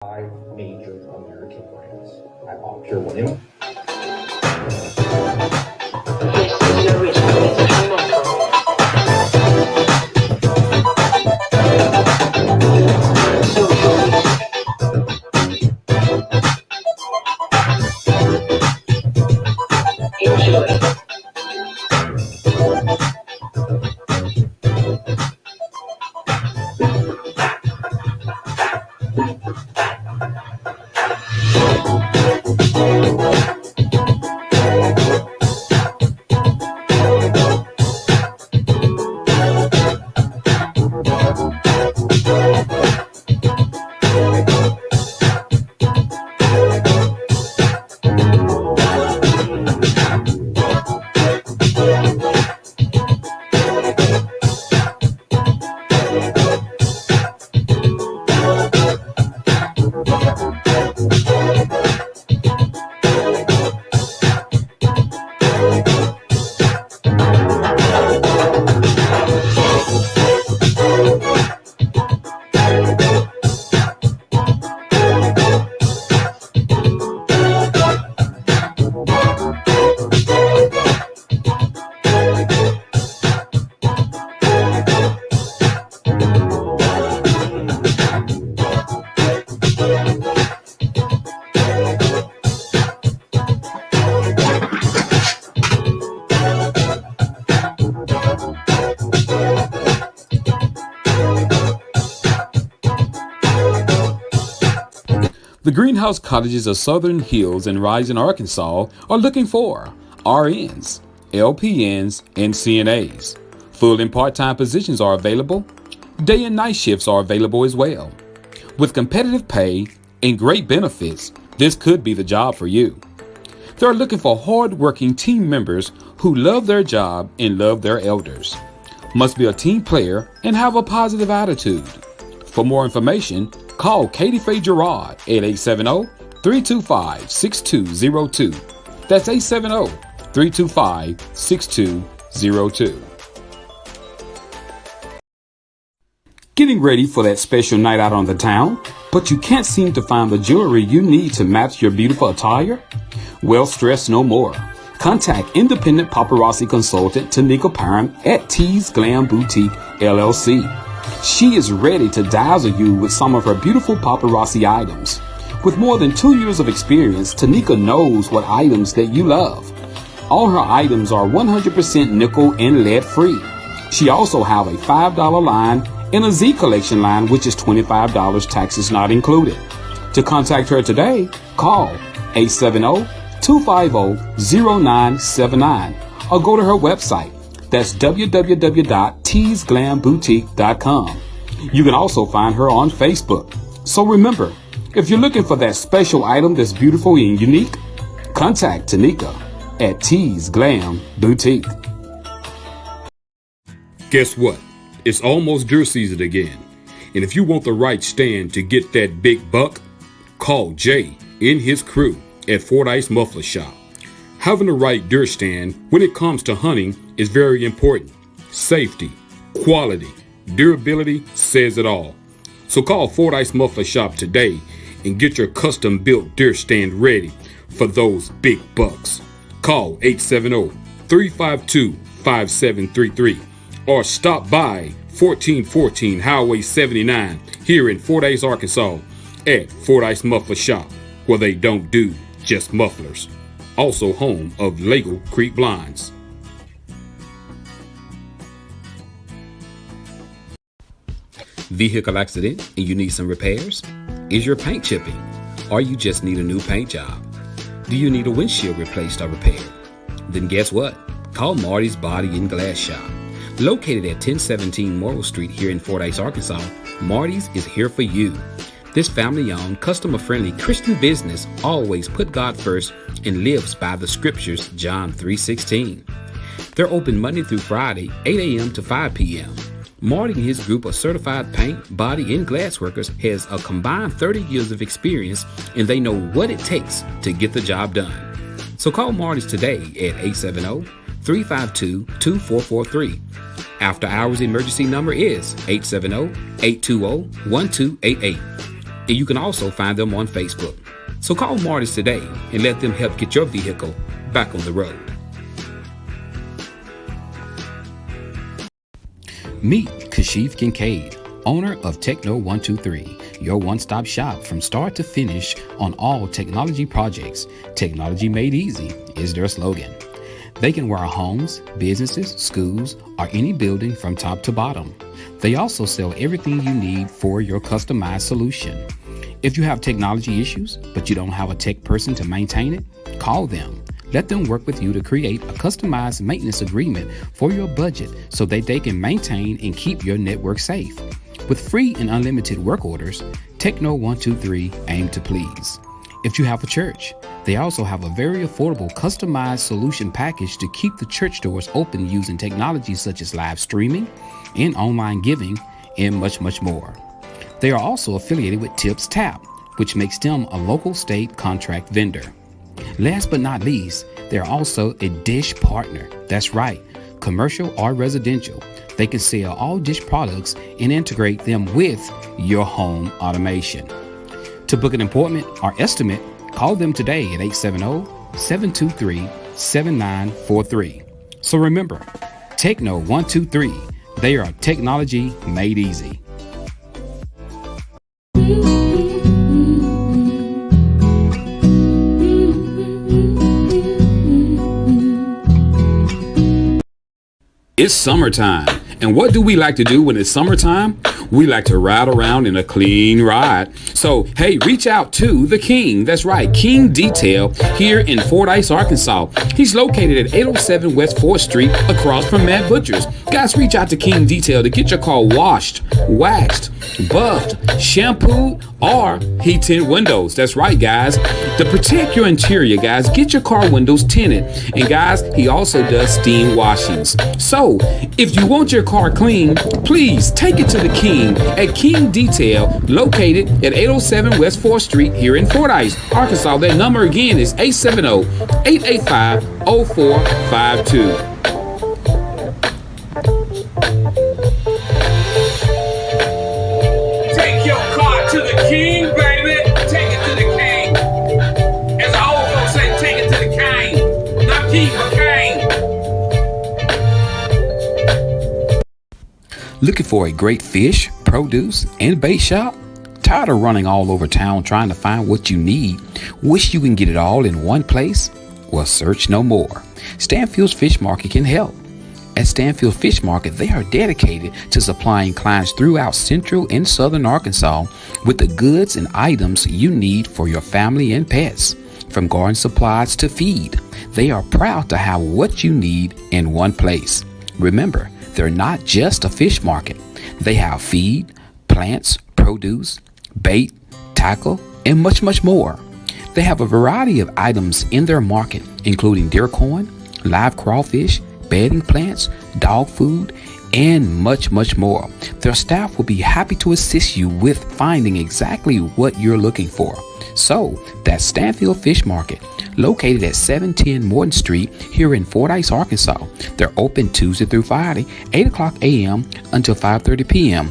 Five major American brands. I bought Pure Whale. This is your original international Enjoy. The greenhouse cottages of Southern Hills and Rising, Arkansas are looking for RNs, LPNs, and CNAs. Full and part-time positions are available. Day and night shifts are available as well. With competitive pay and great benefits, this could be the job for you. They're looking for hard-working team members who love their job and love their elders. Must be a team player and have a positive attitude. For more information, call Katie Faye Gerard at 870-325-6202. That's 870-325-6202. Getting ready for that special night out on the town, but you can't seem to find the jewelry you need to match your beautiful attire? Well, stress no more. Contact independent paparazzi consultant Tanika Parham at T's Glam Boutique, LLC. She is ready to dazzle you with some of her beautiful paparazzi items. With more than 2 years of experience, Tanika knows what items that you love. All her items are 100% nickel and lead free. She also have a $5 line and a Z collection line, which is $25, taxes not included. To contact her today, call 870-250-0979 or go to her website. That's www.tsglamboutique.com. You can also find her on Facebook. So remember, if you're looking for that special item that's beautiful and unique, contact Tanika at T's Glam Boutique. Guess what? It's almost deer season again. And if you want the right stand to get that big buck, call Jay and his crew at Fordyce Muffler Shop. Having the right deer stand when it comes to hunting is very important. Safety, quality, durability says it all. So call Fordyce Muffler Shop today and get your custom built deer stand ready for those big bucks. Call 870-352-5733 or stop by 1414 Highway 79 here in Fordyce, Arkansas at Fordyce Muffler Shop, where they don't do just mufflers. Also home of Lago Creek Blinds. Vehicle accident and you need some repairs? Is your paint chipping? Or you just need a new paint job? Do you need a windshield replaced or repaired? Then guess what? Call Marty's Body and Glass Shop. Located at 1017 Morrill Street here in Fordyce, Arkansas, Marty's is here for you. This family-owned, customer-friendly Christian business always put God first and lives by the scriptures, John 3:16. They're open Monday through Friday, 8 a.m. to 5 p.m. Marty and his group of certified paint, body, and glass workers has a combined 30 years of experience, and they know what it takes to get the job done. So call Marty's today at 870-352-2443. After hours emergency number is 870-820-1288. and you can also find them on Facebook. So call Marty's today and let them help get your vehicle back on the road. Meet Kashif Kincaid, owner of Techno 123, your one-stop shop from start to finish on all technology projects. Technology made easy is their slogan. They can wire homes, businesses, schools, or any building from top to bottom. They also sell everything you need for your customized solution. If you have technology issues, but you don't have a tech person to maintain it, call them. Let them work with you to create a customized maintenance agreement for your budget so that they can maintain and keep your network safe. With free and unlimited work orders, Techno 123 aim to please. If you have a church, they also have a very affordable customized solution package to keep the church doors open using technologies such as live streaming and online giving and much, much more. They are also affiliated with Tips Tap, which makes them a local state contract vendor. Last but not least, they're also a dish partner. That's right, commercial or residential. They can sell all dish products and integrate them with your home automation. To book an appointment or estimate, call them today at 870-723-7943. So remember, Techno 123, they are technology made easy. It's summertime, and what do we like to do when it's summertime? We like to ride around in a clean ride. So, hey, reach out to the King. That's right, King Detail here in Fordyce, Arkansas. He's located at 807 West 4th Street across from Matt Butcher's. Guys, reach out to King Detail to get your car washed, waxed, buffed, shampooed, or heat tint windows. That's right, guys. To protect your interior, guys, get your car windows tinted. And guys, he also does steam washings. So, if you want your car clean, please take it to the King at King Detail, located at 807 West 4th Street here in Fordyce, Arkansas. That number again is 870-885-0452. Take your car to the King, baby. Take it to the King. As the old folks say, take it to the King. Not King, but King. Looking for a great fish, produce, and bait shop? Tired of running all over town trying to find what you need? Wish you can get it all in one place? Well, search no more. Stanfield's Fish Market can help. At Stanfield Fish Market, they are dedicated to supplying clients throughout central and southern Arkansas with the goods and items you need for your family and pets. From garden supplies to feed, they are proud to have what you need in one place. Remember, they're not just a fish market. They have feed, plants, produce, bait, tackle, and much, much more. They have a variety of items in their market, including deer corn, live crawfish, bedding plants, dog food, and much, much more. Their staff will be happy to assist you with finding exactly what you're looking for. So, that's Stanfield Fish Market, located at 710 Morton Street here in Fordyce, Arkansas. They're open Tuesday through Friday, 8 o'clock a.m. until 5:30 p.m.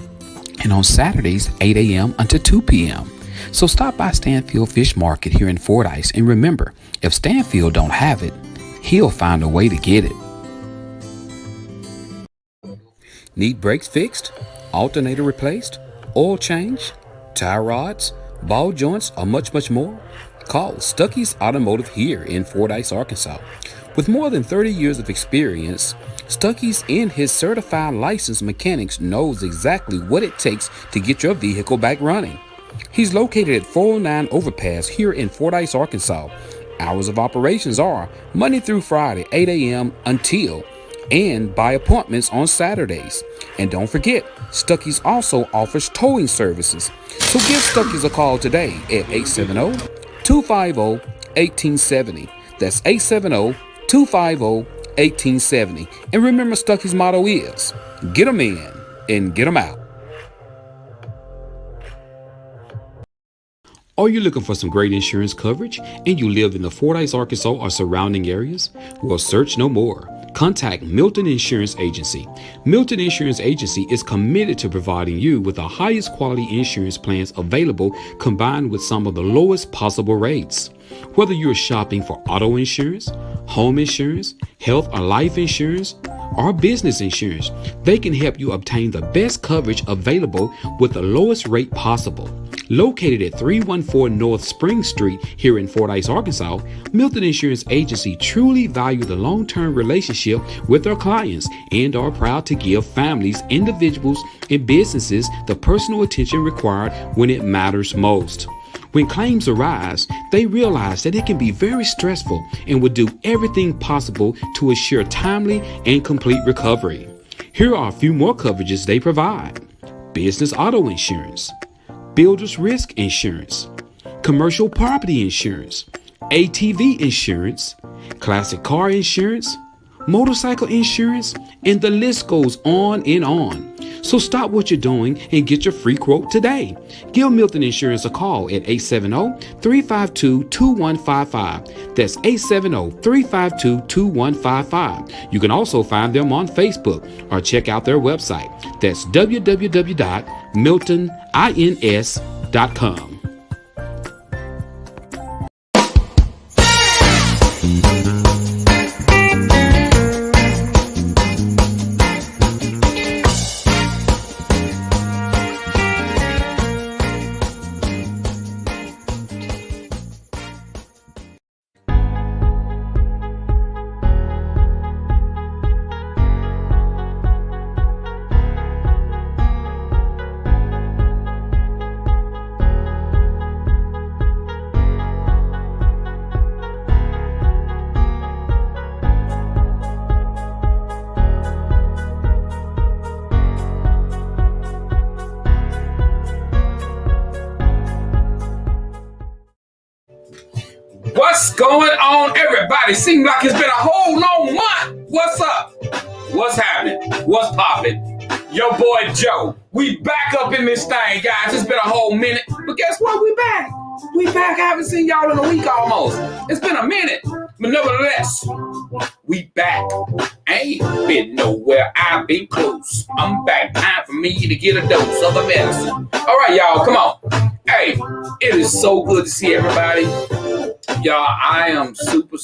and on Saturdays, 8 a.m. until 2 p.m. So stop by Stanfield Fish Market here in Fordyce, and remember, if Stanfield don't have it, he'll find a way to get it. Need brakes fixed, alternator replaced, oil change, tie rods, ball joints, or much, much more? Call Stuckey's Automotive here in Fordyce, Arkansas. With more than 30 years of experience, Stuckey's and his certified licensed mechanics knows exactly what it takes to get your vehicle back running. He's located at 409 Overpass here in Fordyce, Arkansas. Hours of operations are Monday through Friday, 8 a.m. until and by appointments on Saturdays. And don't forget, Stuckey's also offers towing services. So give Stuckey's a call today at 870-250-1870. That's 870-250-1870. And remember, Stuckey's motto is, get them in and get them out. Are you looking for some great insurance coverage and you live in the Fordyce, Arkansas or surrounding areas? Well, search no more. contact Milton Insurance Agency. Milton Insurance Agency is committed to providing you with the highest quality insurance plans available, combined with some of the lowest possible rates. Whether you're shopping for auto insurance, home insurance, health or life insurance, or business insurance, they can help you obtain the best coverage available with the lowest rate possible. Located at 314 North Spring Street here in Fordyce, Arkansas, Milton Insurance Agency truly value the long-term relationship with their clients and are proud to give families, individuals, and businesses the personal attention required when it matters most. When claims arise, they realize that it can be very stressful and will do everything possible to assure timely and complete recovery. Here are a few more coverages they provide: business auto insurance, builder's risk insurance, commercial property insurance, ATV insurance, classic car insurance, motorcycle insurance, and the list goes on and on. So stop what you're doing and get your free quote today. Give Milton Insurance a call at 870-352-2155. That's 870-352-2155. You can also find them on Facebook or check out their website. That's www.miltonins.com. What's going on, everybody? Seems like it's been a whole long month. What's up? What's happening? What's popping? Your boy Joe. We back up in this thing, guys. It's been a whole minute, but guess what? We back. We back. I haven't seen y'all in a week almost. It's been a minute, but nevertheless, we back. Ain't been nowhere. I've been close. I'm back. Time for me to get a dose of the medicine. All right, y'all, come on. Hey, it is so good to see everybody. Y'all, I am super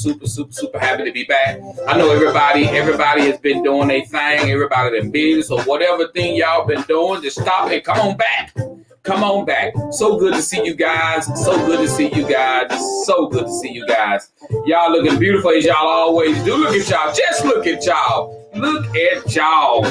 happy to be back. I know everybody has been doing their thing. Everybody been busy. So whatever thing y'all been doing, just stop and come on back. Come on back. So good to see you guys. So good to see you guys. So good to see you guys. Y'all looking beautiful as y'all always do. Look at y'all. Just look at y'all. Look at y'all.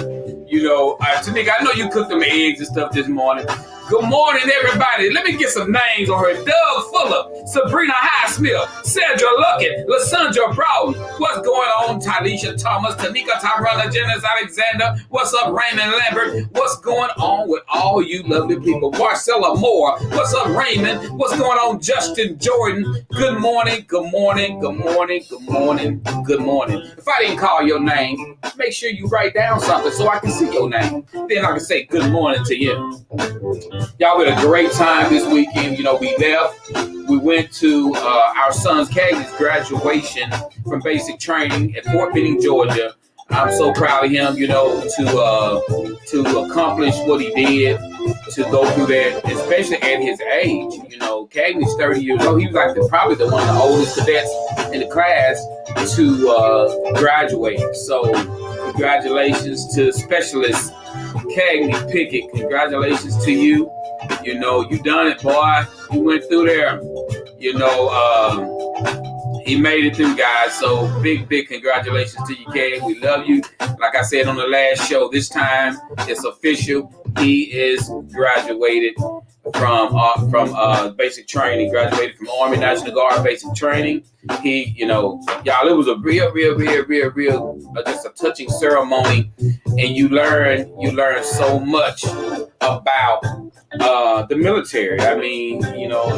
You know, Tanika, I know you cooked them eggs and stuff this morning. Good morning, everybody. Let me get some names on her. Doug Fuller, Sabrina Highsmith, Sandra Luckett, Lysandra Broughton. What's going on, Talisha Thomas, Tanika Tyrella, Janice Alexander. What's up, Raymond Lambert? What's going on with all you lovely people? Marcella Moore. What's up, Raymond? What's going on, Justin Jordan? Good morning, good morning, good morning, good morning, good morning. If I didn't call your name, make sure you write down something so I can see your name. Then I can say good morning to you. Y'all had a great time this weekend. You know, we left. We went to our son's Cagney's graduation from basic training at Fort Benning, Georgia. I'm so proud of him, you know, to accomplish what he did, to go through that, especially at his age. You know, Cagney's 30 years old. He was like probably one of the oldest cadets in the class to graduate. So congratulations to Specialist Cagney Pickett. Congratulations to you. You know, you done it, boy. You went through there. You know, he made it through, guys. So big congratulations to you, Cag. We love you. Like I said on the last show, this time it's official. He is graduated from basic training. Graduated from Army National Guard basic training. He, you know, y'all, it was a real, just a touching ceremony, and you learn so much about the military. I mean, you know,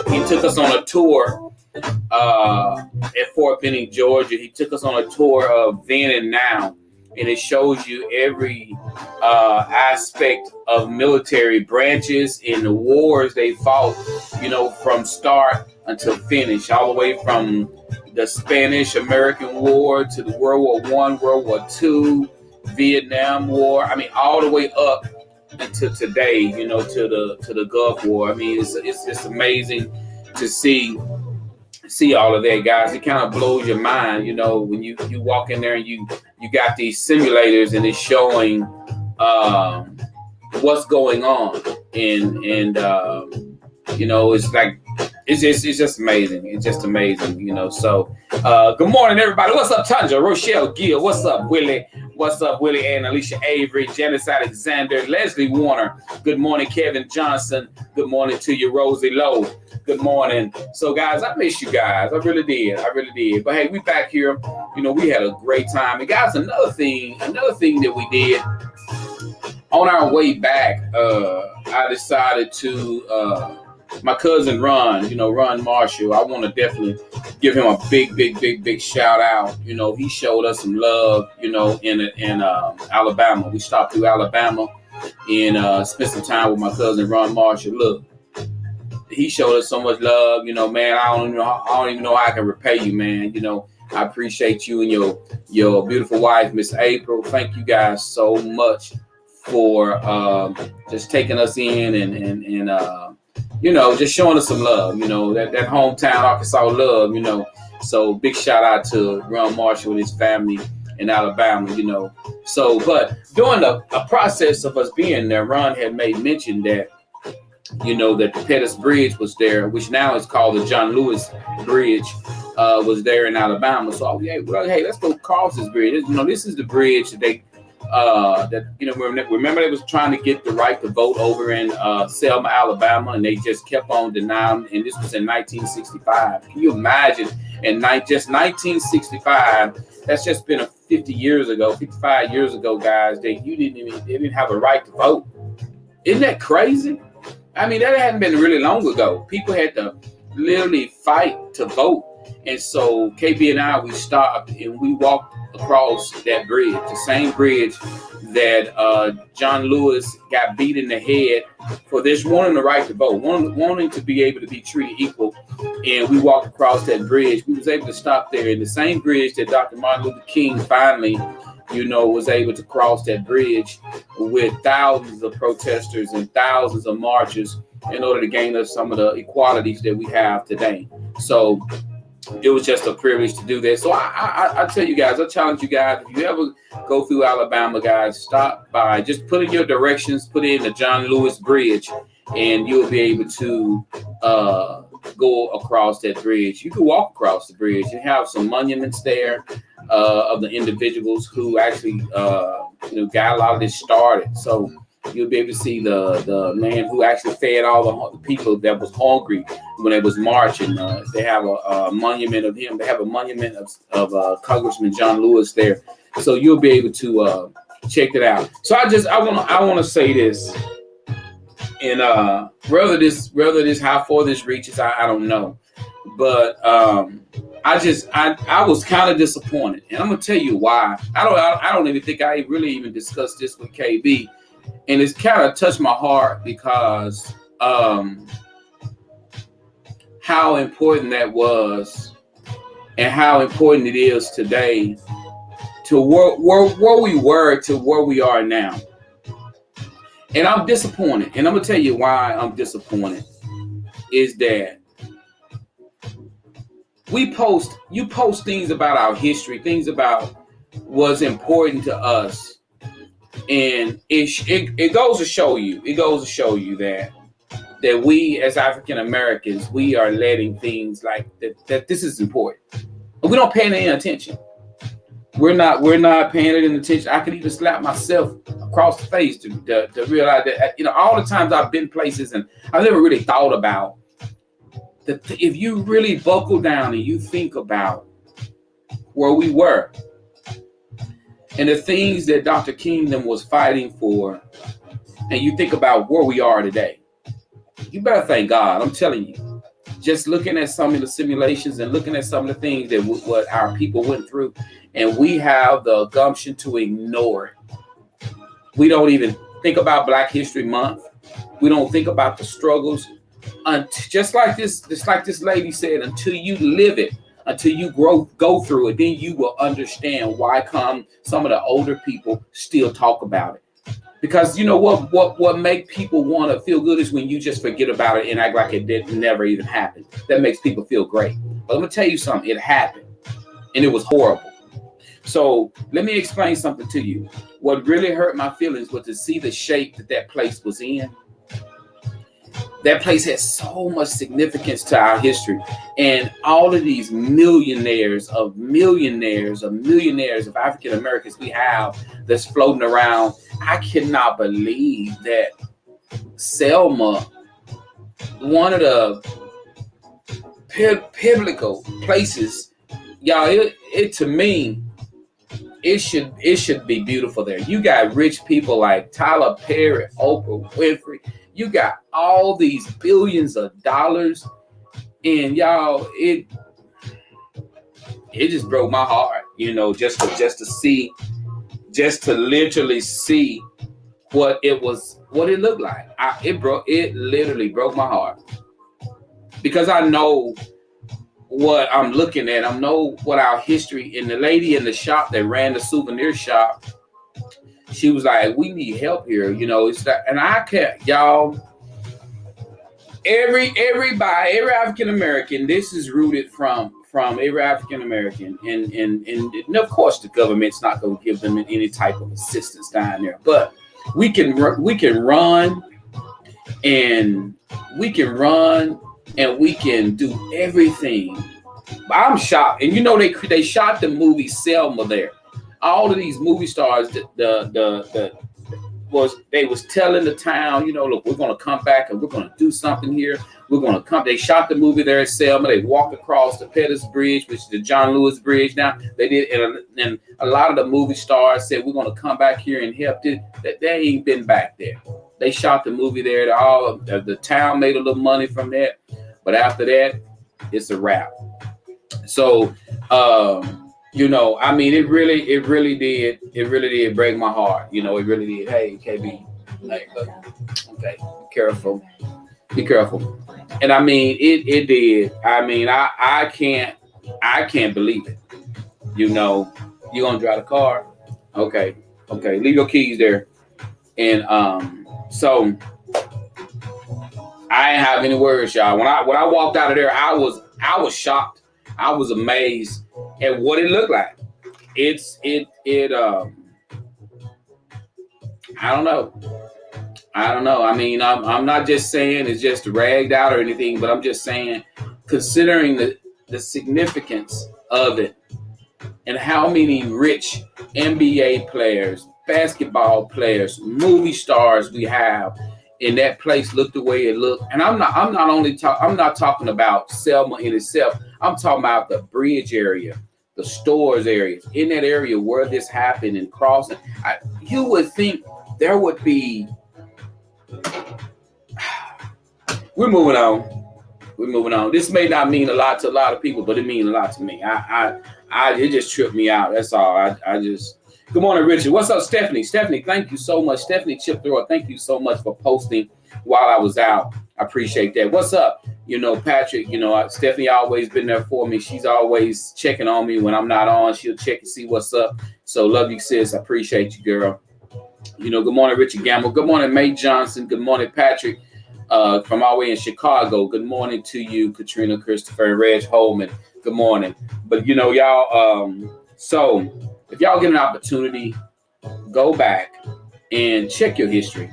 he took us on a tour at Fort Benning, Georgia. He took us on a tour of then and now, and it shows you every aspect of military branches in the wars they fought, you know, from start until finish, all the way from the Spanish-American War to the World War I, World War II, Vietnam War. I mean, all the way up until today, you know, to the Gulf War. I mean, it's just amazing to see all of that, guys. It kind of blows your mind, you know, when you walk in there and you got these simulators and it's showing what's going on, and you know, it's like it's just amazing. It's just amazing, you know. So good morning, everybody. What's up, Tundra, Rochelle Gill? What's up, Willie? What's up, Willie and Alicia Avery, Janice Alexander, Leslie Warner. Good morning, Kevin Johnson. Good morning to you, Rosie Lowe. Good morning. So, guys, I miss you guys. I really did. But hey, we back here. You know, we had a great time. And guys, another thing that we did on our way back, I decided to my cousin Ron, you know, Ron Marshall, I want to definitely give him a big shout out. You know, he showed us some love, you know, in Alabama. We stopped through Alabama and spent some time with my cousin Ron Marshall. Look, he showed us so much love, you know, man. I don't even know how I can repay you, man. You know, I appreciate you and your beautiful wife, Miss April. Thank you guys so much for just taking us in and you know, just showing us some love, you know, that hometown Arkansas love, you know. So big shout out to Ron Marshall and his family in Alabama, you know. So, but during a process of us being there, Ron had made mention that, you know, that the Pettus Bridge was there, which now is called the John Lewis Bridge, was there in Alabama. So, hey, let's go cross this bridge. You know, this is the bridge that they, you know, remember they was trying to get the right to vote over in Selma, Alabama, and they just kept on denying. And this was in 1965. Can you imagine? In just 1965, that's just been 55 years ago, guys. They didn't have a right to vote. Isn't that crazy? I mean, that hadn't been really long ago. People had to literally fight to vote. And so KB and I, we stopped and we walked across that bridge, the same bridge that John Lewis got beat in the head for this wanting the right to vote, wanting to be able to be treated equal. And we walked across that bridge. We was able to stop there in the same bridge that Dr. Martin Luther King finally, you know, was able to cross that bridge with thousands of protesters and thousands of marchers in order to gain us some of the equalities that we have today. So it was just a privilege to do that. So I tell you guys, I challenge you guys, if you ever go through Alabama, guys, stop by, just put in your directions, put in the John Lewis Bridge, and you'll be able to go across that bridge. You can walk across the bridge. You have some monuments there of the individuals who actually, you know, got a lot of this started. So you'll be able to see the man who actually fed all the people that was hungry when they was marching. They have a monument of him. They have a monument of Congressman John Lewis there. So you'll be able to check it out. So I want to say this, and whether this how far this reaches, I don't know, but I was kind of disappointed, and I'm gonna tell you why. I don't even think I really even discussed this with KB. And it's kind of touched my heart because how important that was and how important it is today to where we were to where we are now. And I'm disappointed. And I'm going to tell you why I'm disappointed is that you post things about our history, things about what's important to us. And it goes to show you that we as African Americans, we are letting things like that this is important. And we don't pay any attention. We're not paying any attention. I could even slap myself across the face to realize that, you know, all the times I've been places and I've never really thought about that. If you really buckle down and you think about where we were, and the things that Dr. Kingdom was fighting for, and you think about where we are today, you better thank God. I'm telling you, just looking at some of the simulations and looking at some of the things that what our people went through, and we have the gumption to ignore it. We don't even think about Black History Month. We don't think about the struggles. Just like this lady said, until you live it, until you go through it. Then you will understand why some of the older people still talk about it. Because you know what make people want to feel good is when you just forget about it and act like it never even happened. That makes people feel great. But let me tell you something. It happened, and it was horrible. So let me explain something to you. What really hurt my feelings was to see the shape that place was in. That place has so much significance to our history, and all of these millionaires of African Americans we have that's floating around. I cannot believe that Selma, one of the biblical places, y'all. It to me, it should be beautiful there. You got rich people like Tyler Perry, Oprah Winfrey. You got all these billions of dollars, and y'all, it just broke my heart, just to literally see what it looked like. It literally broke my heart, because I know what I'm looking at. I know what our history. And the lady in the shop that ran the souvenir shop, she was like, "We need help here." It's that, and I can't, y'all. Every African American. This is rooted from every African American, and of course the government's not going to give them any type of assistance down there. But we can run, and we can do everything. I'm shocked, and they shot the movie Selma there. All of these movie stars, they was telling the town, look, we're going to come back and we're going to do something here. We're going to come. They shot the movie there at Selma. They walked across the Pettus Bridge, which is the John Lewis Bridge now. They did, and a lot of the movie stars said, we're going to come back here and help. They ain't been back there. They shot the movie there. The town made a little money from that. But after that, it's a wrap. So, it really did break my heart. It really did. Hey, KB, okay, be careful. And it did. I can't believe it. You gonna drive the car? Okay, leave your keys there. And so I ain't have any words, y'all. When I walked out of there, I was shocked. I was amazed at what it looked like. I don't know. I'm not just saying it's just ragged out or anything, but I'm just saying, considering the significance of it and how many rich NBA players, basketball players, movie stars we have in that place look the way it looked. And I'm not talking about Selma in itself. I'm talking about the bridge area, the stores areas, in that area where this happened and crossing. You would think there would be. We're moving on. This may not mean a lot to a lot of people, but it means a lot to me. It just tripped me out. That's all. Good morning, Richard. What's up, Stephanie? Stephanie, thank you so much. Stephanie Chip Thrower, thank you so much for posting while I was out. I appreciate that. What's up? Patrick, Stephanie always been there for me. She's always checking on me when I'm not on. She'll check and see what's up. So love you, sis. I appreciate you, girl. Good morning, Richard Gamble. Good morning, May Johnson. Good morning, Patrick, from all the way in Chicago. Good morning to you, Katrina Christopher and Reg Holman. Good morning. But, y'all, so if y'all get an opportunity, go back and check your history.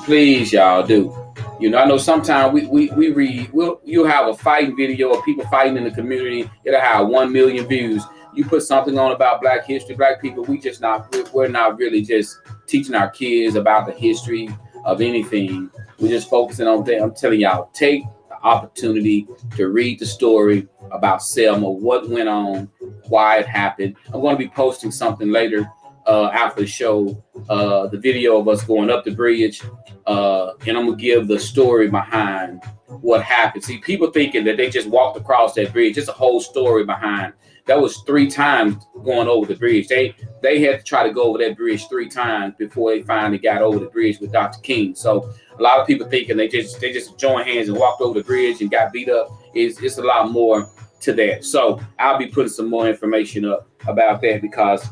Please, y'all do. I know sometimes we read, you'll have a fighting video of people fighting in the community. It'll have 1 million views. You put something on about Black history, Black people, we're not really just teaching our kids about the history of anything. We're just focusing on that. I'm telling y'all, take the opportunity to read the story about Selma, what went on, why it happened. I'm going to be posting something later after the show, the video of us going up the bridge, and I'm going to give the story behind what happened. See, people thinking that they just walked across that bridge. There's a whole story behind. That was 3 times going over the bridge. They had to try to go over that bridge 3 times before they finally got over the bridge with Dr. King. So a lot of people thinking they just joined hands and walked over the bridge and got beat up. It's a lot more to that. So I'll be putting some more information up about that because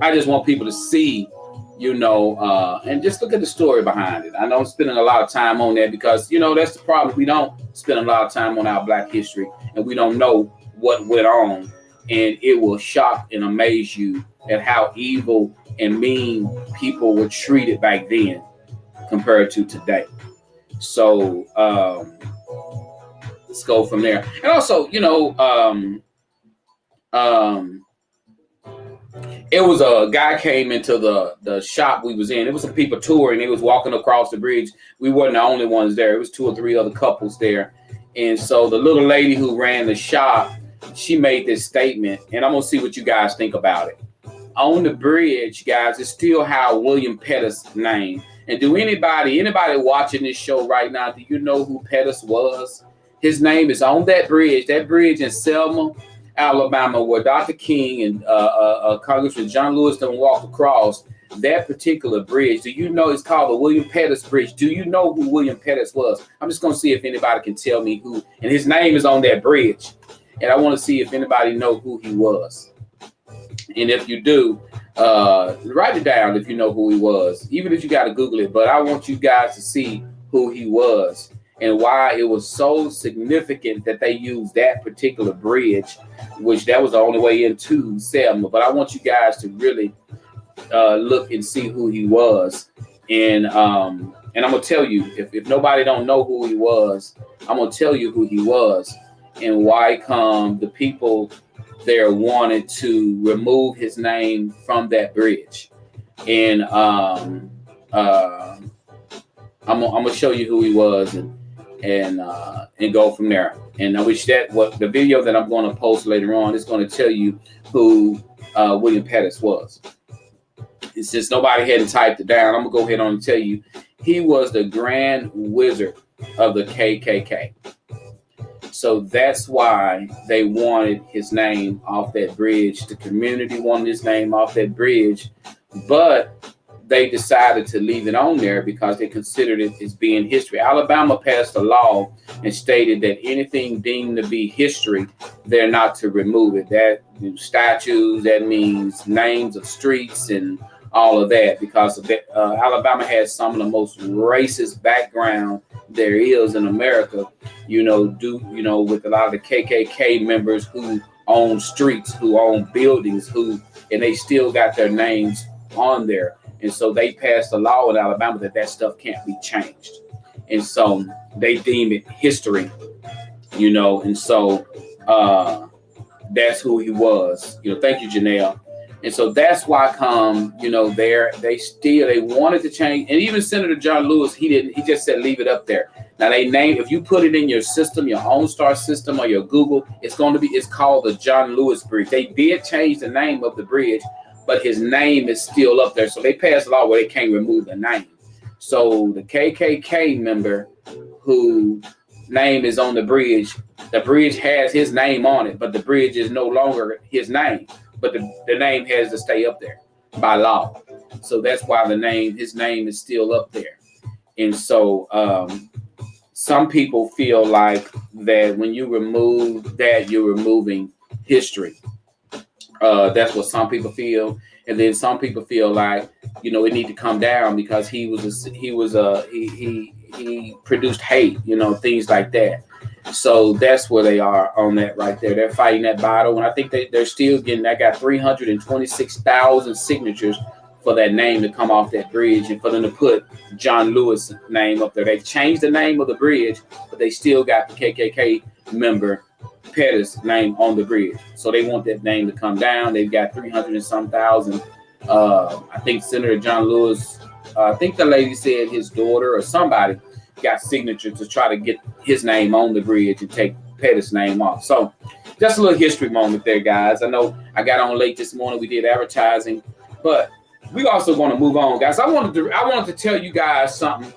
I just want people to see, and just look at the story behind it. I know I'm spending a lot of time on that because, that's the problem. We don't spend a lot of time on our Black history and we don't know what went on. And it will shock and amaze you at how evil and mean people were treated back then compared to today. So let's go from there. And also, it was a guy came into the shop we was in. It was some people touring. They was walking across the bridge. We weren't the only ones there. It was 2 or 3 other couples there. And so the little lady who ran the shop, she made this statement, and I'm going to see what you guys think about it. On the bridge, guys, it's still how William Pettis' name. And do anybody watching this show right now, do you know who Pettis was? His name is on that bridge in Selma, Alabama, where Dr. King and Congressman John Lewis done walked across that particular bridge. Do you know it's called the William Pettis Bridge? Do you know who William Pettis was? I'm just going to see if anybody can tell me who. And his name is on that bridge. And I want to see if anybody know who he was. And if you do, write it down if you know who he was, even if you got to Google it. But I want you guys to see who he was and why it was so significant that they used that particular bridge, which that was the only way into Selma. But I want you guys to really look and see who he was. And I'm going to tell you, if nobody don't know who he was, I'm going to tell you who he was and why come the people there wanted to remove his name from that bridge. And I'm gonna show you who he was and go from there. And I wish that what the video that I'm going to post later on is going to tell you who William Pettis was. And since nobody hadn't typed it down, I'm gonna go ahead on and tell you he was the Grand Wizard of the KKK. So that's why they wanted his name off that bridge. The community wanted his name off that bridge, but they decided to leave it on there because they considered it as being history. Alabama passed a law and stated that anything deemed to be history, they're not to remove it. That statues, that means names of streets and all of that, because of that, Alabama has some of the most racist background there is in America, with a lot of the KKK members who own streets, who own buildings, and they still got their names on there. And so they passed a law in Alabama that stuff can't be changed. And so they deem it history, and so that's who he was. Thank you, Janelle. And so that's why they wanted to change. And even Senator John Lewis, he just said, leave it up there. Now if you put it in your system, your OnStar system or your Google, it's called the John Lewis Bridge. They did change the name of the bridge, but his name is still up there. So they passed a law where they can't remove the name. So the KKK member whose name is on the bridge has his name on it, but the bridge is no longer his name. But the name has to stay up there by law. So that's why his name is still up there. And so some people feel like that when you remove that, you're removing history. That's what some people feel. And then some people feel like, it need to come down because he produced hate, things like that. So that's where they are on that right there. They're fighting that battle. And I think they're still getting, I got 326,000 signatures for that name to come off that bridge and for them to put John Lewis' name up there. They've changed the name of the bridge, but they still got the KKK member Pettis' name on the bridge. So they want that name to come down. They've got 300 and some thousand. I think Senator John Lewis, I think the lady said his daughter or somebody got signatures to try to get his name on the bridge and take Pettis' name off. So just a little history moment there, guys. I know I got on late this morning. We did advertising, but we also going to move on, guys. I wanted to tell you guys something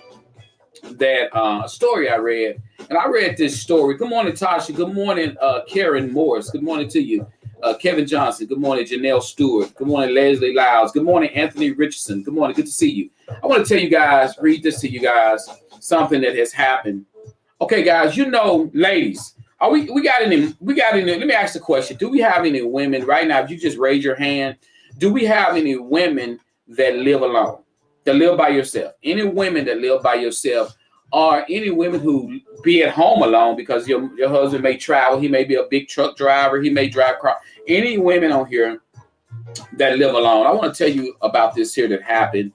that a story I read, and I read this story. Good morning, Tasha. Good morning, Karen Morris. Good morning to you. Kevin Johnson. Good morning, Janelle Stewart. Good morning, Leslie Lyles. Good morning, Anthony Richardson. Good morning. Good to see you. I want to tell you guys, read this to you guys, something that has happened. Okay, guys, ladies, Are we got any? Let me ask the question: do we have any women right now? If you just raise your hand, do we have any women that live alone, that live by yourself? Any women that live by yourself, or any women who be at home alone because your husband may travel, he may be a big truck driver, he may drive car. Any women on here that live alone? I want to tell you about this here that happened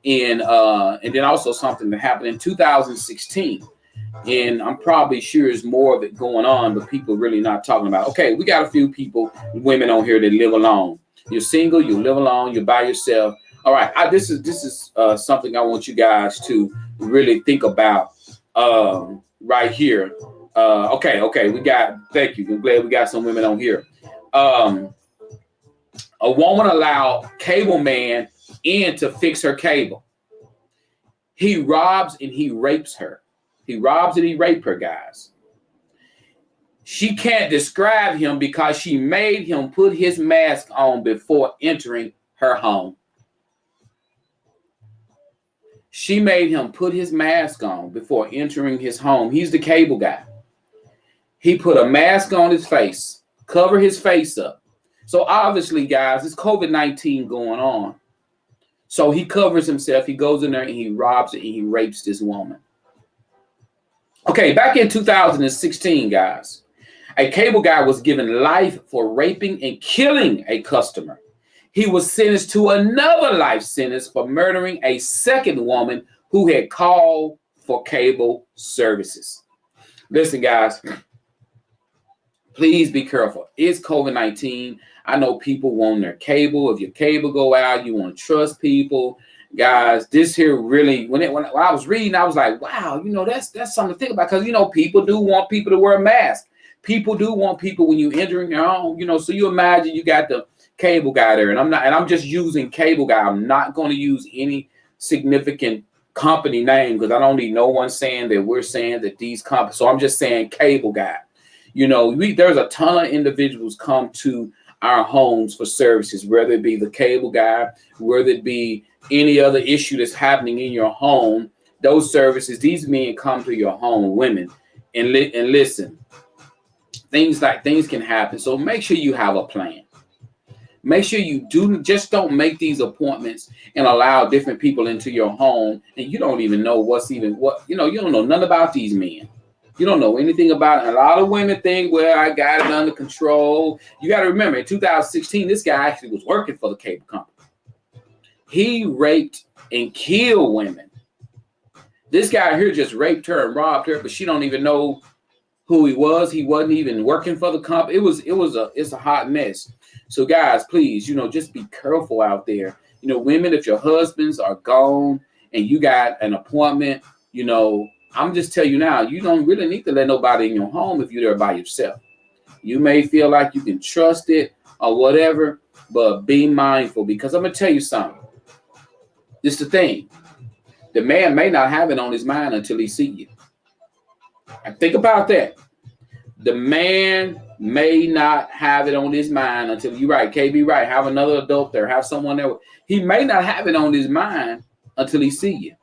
and then also something that happened in 2016. And I'm probably sure there's more of it going on, but people really not talking about. Okay, we got a few women on here that live alone. You're single, you live alone, you're by yourself. All right, this is something I want you guys to really think about right here. Okay, we got. Thank you. I'm glad we got some women on here. A woman allowed cable man in to fix her cable. He robs and he rapes her. He robs and he raped her, guys. She can't describe him because she made him put his mask on before entering her home. She made him put his mask on before entering his home. He's the cable guy. He put a mask on his face, cover his face up. So obviously, guys, it's COVID-19 going on. So he covers himself. He goes in there and he robs it and he rapes this woman. Okay, back in 2016, guys, a cable guy was given life for raping and killing a customer. He was sentenced to another life sentence for murdering a second woman who had called for cable services. Listen, guys, please be careful. It's COVID-19. I know people want their cable. If your cable go out, you want to trust people. Guys, this here really, when I was reading, I was like, wow, that's something to think about. Because, people do want people to wear masks. People do want people when you entering your home, so you imagine you got the cable guy there. And I'm just using cable guy. I'm not going to use any significant company name because I don't need no one saying that we're saying that these companies. So I'm just saying cable guy. There's a ton of individuals come to our homes for services, whether it be the cable guy, whether it be any other issue that's happening in your home. Those services, these men come to your home, women, and listen. Things can happen. So make sure you have a plan. Make sure you don't make these appointments and allow different people into your home and you don't even know you don't know nothing about these men. You don't know anything about it. A lot of women think, well, I got it under control. You got to remember, in 2016, this guy actually was working for the cable company. He raped and killed women. This guy here just raped her and robbed her, but she don't even know who he was. He wasn't even working for the company. It's a hot mess. So guys, please, just be careful out there. Women, if your husbands are gone and you got an appointment, I'm just telling you now, you don't really need to let nobody in your home if you're there by yourself. You may feel like you can trust it or whatever, but be mindful because I'm going to tell you something. This is the thing. The man may not have it on his mind until he see you. And think about that. The man may not have it on his mind until you're right. KB, right. Have another adult there. Have someone there. He may not have it on his mind until he see you.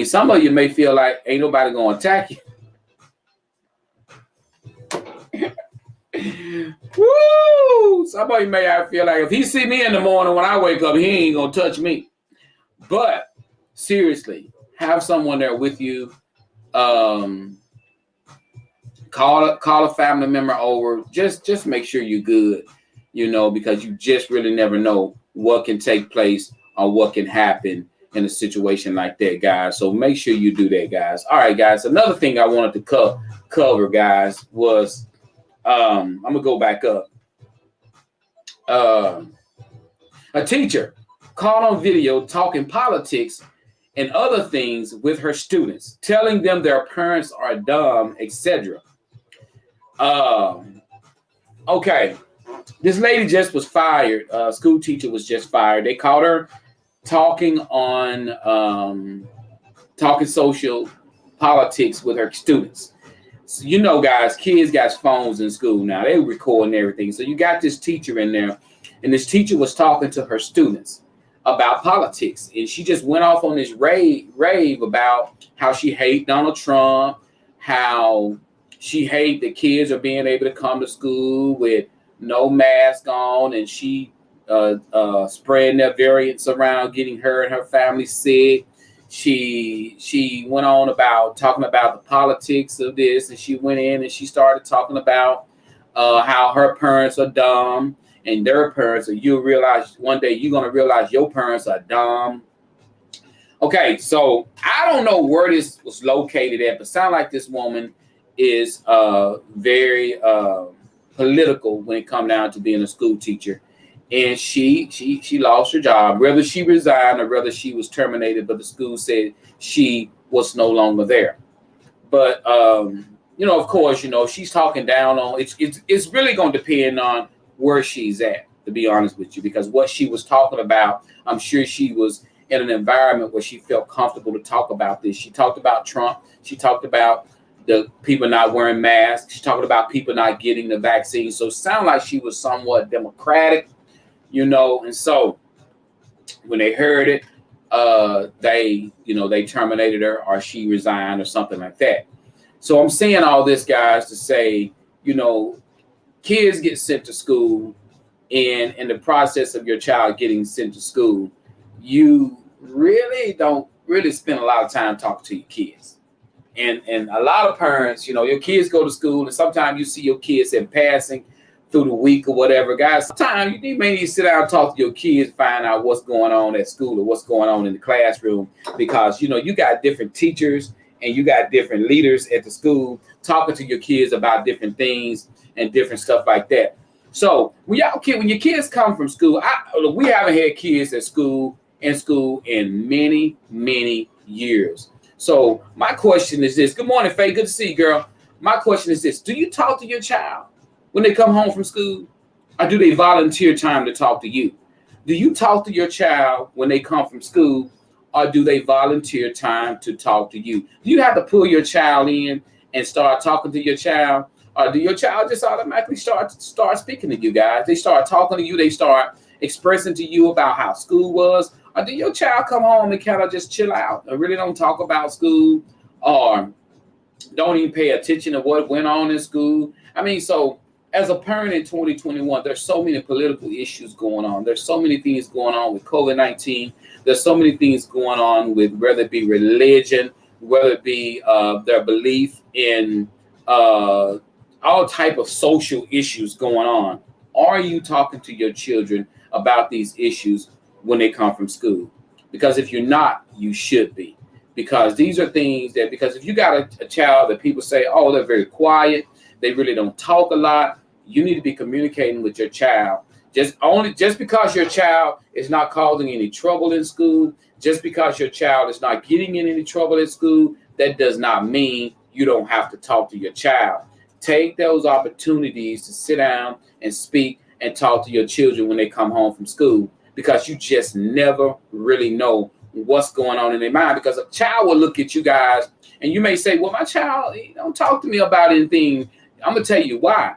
Some of you may feel like ain't nobody going to attack you. Woo! Some of you may feel like if he see me in the morning when I wake up, he ain't going to touch me. But seriously, have someone there with you. Call a family member over. Just make sure you're good, because you just really never know what can take place or what can happen in a situation like that, guys. So make sure you do that, guys. All right, guys. Another thing I wanted to cover, guys, was I'm gonna go back up. A teacher caught on video talking politics and other things with her students, telling them their parents are dumb, etc. Okay, this lady just was fired. School teacher was just fired. They caught her talking social politics with her students. So, guys, kids got phones in school now. They recording everything. So you got this teacher in there, and this teacher was talking to her students about politics. And she just went off on this rave about how she hates Donald Trump, how She hate the kids are being able to come to school with no mask on, and she spreading their variants around, getting her and her family sick. She went on about talking about the politics of this, and she went in and she started talking about how her parents are dumb and their parents are. You'll realize one day you're gonna realize your parents are dumb. Okay, so I don't know where this was located at, but sound like this woman is very political when it comes down to being a school teacher. And she lost her job, whether she resigned or whether she was terminated, but the school said she was no longer there. But of course, she's talking down on it's really going to depend on where she's at, to be honest with you, because what she was talking about, I'm sure she was in an environment where she felt comfortable to talk about this. She talked about Trump. She talked about the people not wearing masks. She talked about people not getting the vaccine. So it sounded like she was somewhat democratic, and so when they heard it, they terminated her, or she resigned or something like that. So I'm saying all this, guys, to say, kids get sent to school, and in the process of your child getting sent to school, you really don't really spend a lot of time talking to your kids. And a lot of parents, your kids go to school, and sometimes you see your kids in passing through the week or whatever. Guys, sometimes you may need to sit down and talk to your kids, find out what's going on at school or what's going on in the classroom, because, you got different teachers and you got different leaders at the school talking to your kids about different things and different stuff like that. So when your kids come from school, we haven't had kids in school in many, many years. So my question is this. Good morning, Faye. Good to see you, girl. My question is this. Do you talk to your child when they come home from school? Or do they volunteer time to talk to you? Do you talk to your child when they come from school, or do they volunteer time to talk to you? Do you have to pull your child in and start talking to your child? Or do your child just automatically start speaking to you guys? They start talking to you. They start expressing to you about how school was. Or do your child come home and kind of just chill out and really don't talk about school, or don't even pay attention to what went on in school? I mean, so as a parent in 2021, there's so many political issues going on. There's so many things going on with COVID-19. There's so many things going on with whether it be religion, whether it be their belief in all type of social issues going on. Are you talking to your children about these issues when they come from school? Because if you're not, you should be. Because these are things that, because if you got a child that people say, oh, they're very quiet, they really don't talk a lot, you need to be communicating with your child. Just because your child is not causing any trouble in school, just because your child is not getting in any trouble at school, that does not mean you don't have to talk to your child. Take those opportunities to sit down and speak and talk to your children when they come home from school, because you just never really know what's going on in their mind. Because a child will look at you guys and you may say, well, my child, don't talk to me about anything. I'm going to tell you why.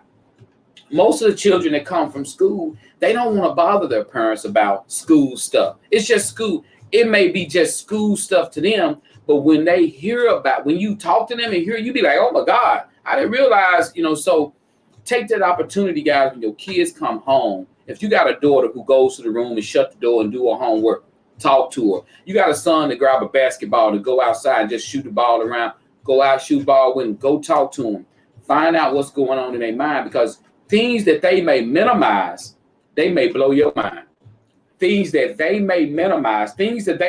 Most of the children that come from school, they don't want to bother their parents about school stuff. It's just school. It may be just school stuff to them, but when they when you talk to them and hear, you be like, oh my God, I didn't realize, so take that opportunity, guys, when your kids come home. If you got a daughter who goes to the room and shut the door and do her homework, talk to her. You got a son to grab a basketball and go outside and just shoot the ball around, go out, shoot ball with him, go talk to him. Find out what's going on in their mind, because things that they may minimize, they may blow your mind. Things that they may minimize, things that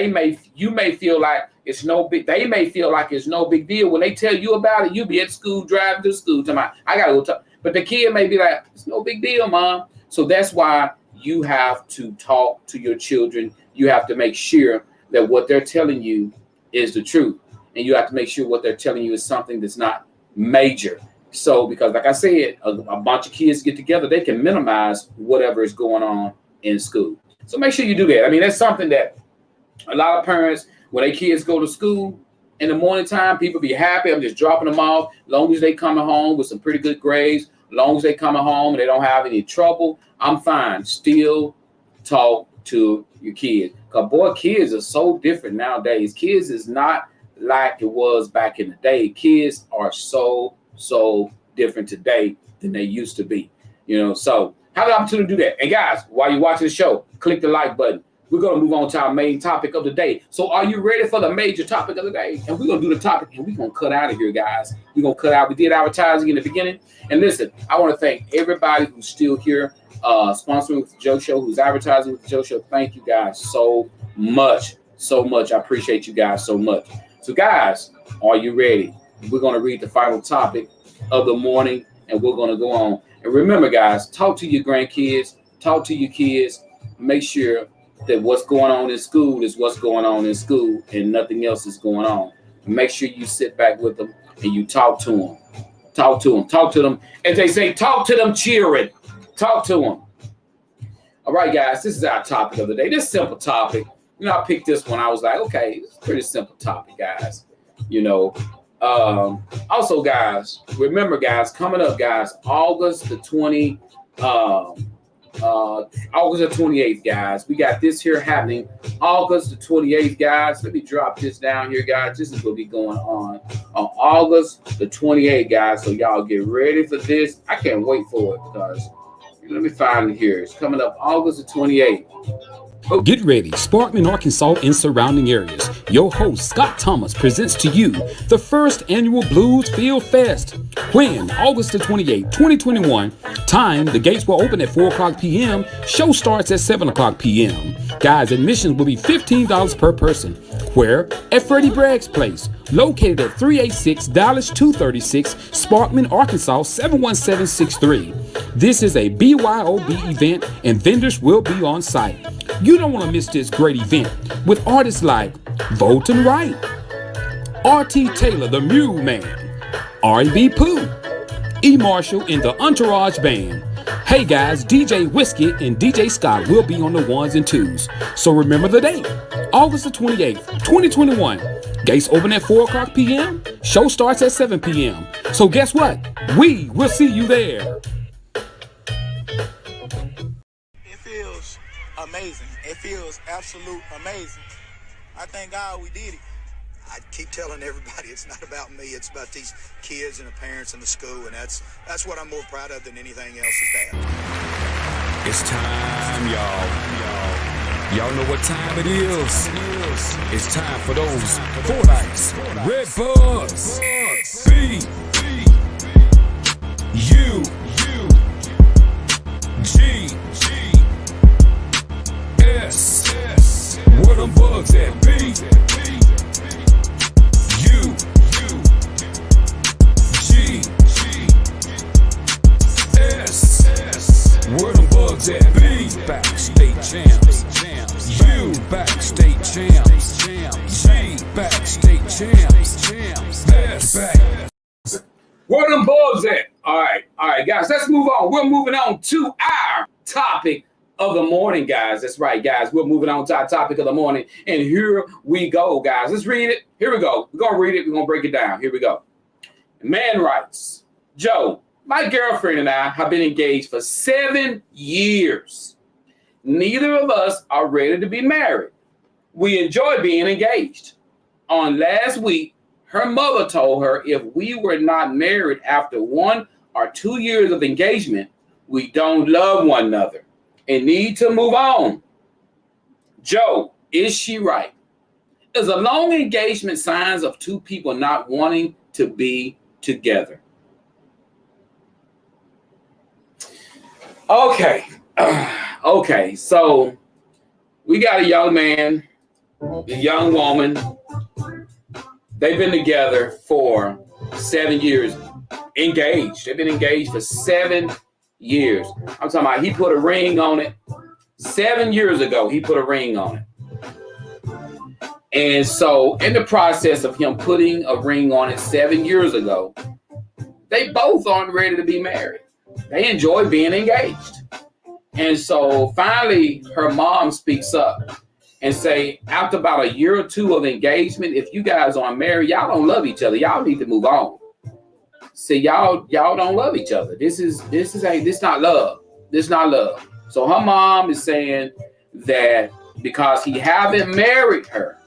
you may feel like it's no big, they may feel like it's no big deal. When they tell you about it, you be at school, driving to school, I gotta go talk. But the kid may be like, it's no big deal, Mom. So that's why you have to talk to your children. You have to make sure that what they're telling you is the truth. And you have to make sure what they're telling you is something that's not major. So, because like I said, a bunch of kids get together, they can minimize whatever is going on in school. So make sure you do that. I mean, that's something that a lot of parents, when their kids go to school in the morning time, people be happy. I'm just dropping them off. As long as they coming home with some pretty good grades, as long as they coming home and they don't have any trouble, I'm fine. Still talk to your kids. Because, boy, kids are so different nowadays. Kids is not like it was back in the day. Kids are so so different today than they used to be. So have the opportunity to do that. And guys, while you're watching the show, click the like button. We're going to move on to our main topic of the day. So are you ready for the major topic of the day? And we're going to do the topic, and we're going to cut out of here, guys. We're going to cut out. We did advertising in the beginning. And listen, I want to thank everybody who's still here, sponsoring with the Joe Show, who's advertising with the Joe Show. Thank you guys so much. So much. I appreciate you guys so much. So guys, are you ready? We're going to read the final topic of the morning, and we're going to go on. And remember, guys, talk to your grandkids, talk to your kids, make sure that what's going on in school is what's going on in school and nothing else is going on. Make sure you sit back with them and you talk to them. Talk to them. Talk to them. As they say, talk to them cheering. Talk to them. All right, guys, this is our topic of the day. This simple topic. I picked this one. I was like, okay, it's a pretty simple topic, guys. Also, guys, remember, guys, coming up, guys, August the 28th, guys. We got this here happening August the 28th, guys. Let me drop this down here, guys. This is what be going on August the 28th, guys. So y'all get ready for this. I can't wait for it because let me find it here. It's coming up August the 28th. Get ready, Sparkman, Arkansas and surrounding areas. Your host, Scott Thomas, presents to you the first annual Blues Field Fest. When? August the 28th, 2021. Time, the gates will open at 4 o'clock p.m. Show starts at 7 o'clock p.m. Guys, admissions will be $15 per person. Where? At Freddie Bragg's Place, located at 386 Dallas 236, Sparkman, Arkansas 71763. This is a BYOB event and vendors will be on site. You don't want to miss this great event with artists like Volton Wright, R.T. Taylor, the Mule Man, R.B. Pooh, E. Marshall, and the Entourage Band. Hey guys, DJ Whiskey and DJ Scott will be on the ones and twos. So remember the date, August the 28th, 2021. Gates open at 4 o'clock p.m. Show starts at 7 p.m. So guess what? We will see you there. It feels amazing. It feels absolute amazing. I thank God we did it. I keep telling everybody it's not about me. It's about these kids and the parents and the school, and that's what I'm more proud of than anything else is that. It's time, y'all. Y'all know what time it is. It's time for those Fordyce Red Bugs. B U G S. Where them bugs at? B U G S. Where them bugs at? B backstate champs. U backstate champs. G backstate champs. Best back. Where them bugs at? All right, guys, let's move on. We're moving on to our topic of the morning, guys. That's right, guys. We're moving on to our topic of the morning. And here we go, guys. Let's read it. Here we go. We're going to read it. We're going to break it down. Here we go. Man writes, Joe, my girlfriend and I have been engaged for 7 years. Neither of us are ready to be married. We enjoy being engaged. On last week, her mother told her if we were not married after 1 or 2 years of engagement, we don't love one another and need to move on. Joe, is she right? Is a long engagement signs of two people not wanting to be together? Okay. Okay, so we got a young man, a young woman. They've been together for 7 years, engaged. They've been engaged for 7 years. I'm talking about he put a ring on it. 7 years ago, he put a ring on it. And so in the process of him putting a ring on it 7 years ago, they both aren't ready to be married. They enjoy being engaged. And so finally, her mom speaks up and say, after about a year or two of engagement, if you guys aren't married, y'all don't love each other. Y'all need to move on. See, y'all don't love each other. This not love. This not love. So her mom is saying that because he haven't married her,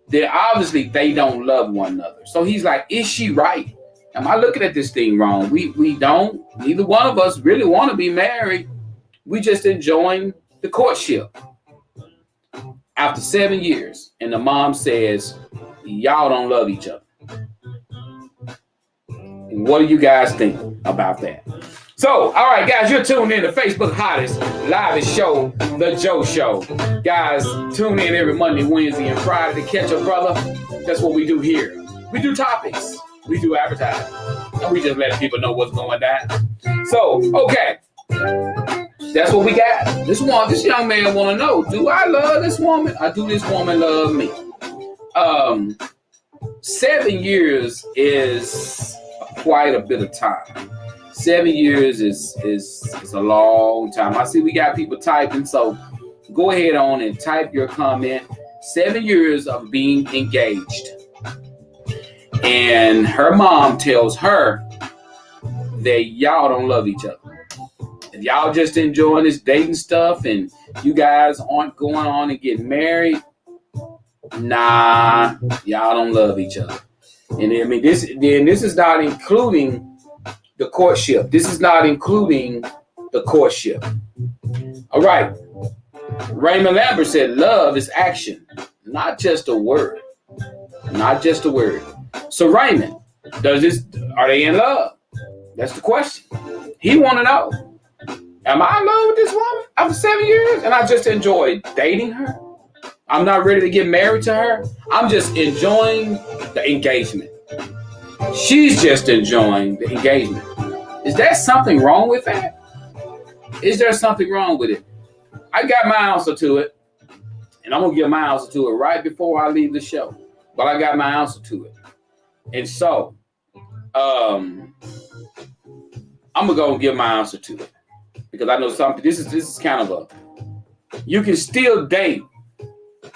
then obviously they don't love one another. So he's like, is she right? Am I looking at this thing wrong? We don't. Neither one of us really want to be married. We just enjoying the courtship. After 7 years, and the mom says, y'all don't love each other. What do you guys think about that? So, all right, guys, you're tuned in to Facebook hottest live show, The Joe Show. Guys, tune in every Monday, Wednesday, and Friday to catch a brother. That's what we do here. We do topics. We do advertising. And we just let people know what's going down. So, okay. That's what we got. This young man want to know, do I love this woman or do this woman love me? 7 years is quite a bit of time. 7 years is a long time. I see we got people typing, so go ahead on and type your comment. 7 years of being engaged. And her mom tells her that y'all don't love each other. If y'all just enjoying this dating stuff and you guys aren't going on and getting married, nah, y'all don't love each other. And I mean, this is not including the courtship. This is not including the courtship. All right. Raymond Lambert said, love is action, not just a word. Not just a word. So Raymond, are they in love? That's the question. He want to know, am I in love with this woman after 7 years? And I just enjoy dating her. I'm not ready to get married to her. I'm just enjoying the engagement. She's just enjoying the engagement. Is there something wrong with that? Is there something wrong with it? I got my answer to it. And I'm going to give my answer to it right before I leave the show. But I got my answer to it. And so, I'm going to go and give my answer to it. Because I know something, this is kind of you can still date